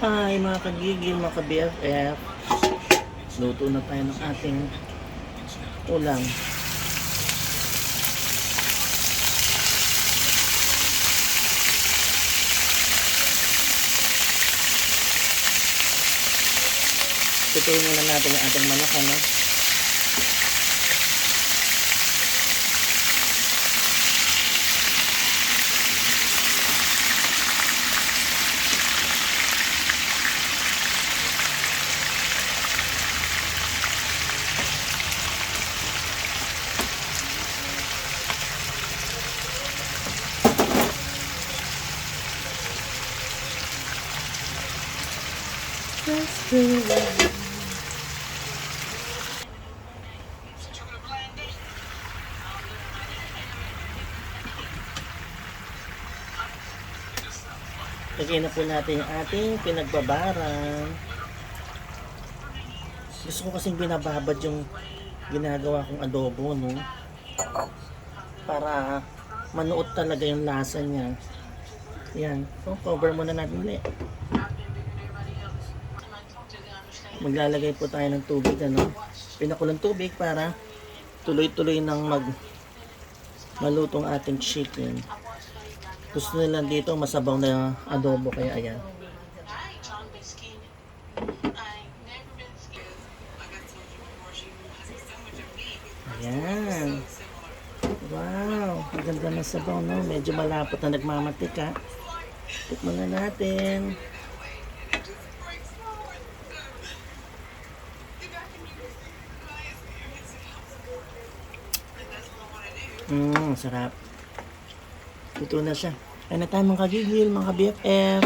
Hi mga kagigil, mga ka-BFF. Luto na tayo ng ating ulam. Tutuin muna natin ang ating manok, ano? Let's go. Lagyan na po natin yung ating pinagbabarang. Gusto ko kasing binababad yung ginagawa kong adobo, no? Para manuot talaga yung lasa niya. Yan. So, cover muna natin ulit. Maglalagay po tayo ng tubig, ano? Pinakulang tubig para tuloy-tuloy nang malutong ating chicken. Gusto nila dito masabaw na adobo, kaya ayan. Ayan. Wow, ang ganda ng sabaw, no? Medyo malapot na nagmamatika. Tikman na natin. Sarap. Luto na siya. Ay na tayo mga kagigil, mga BFF.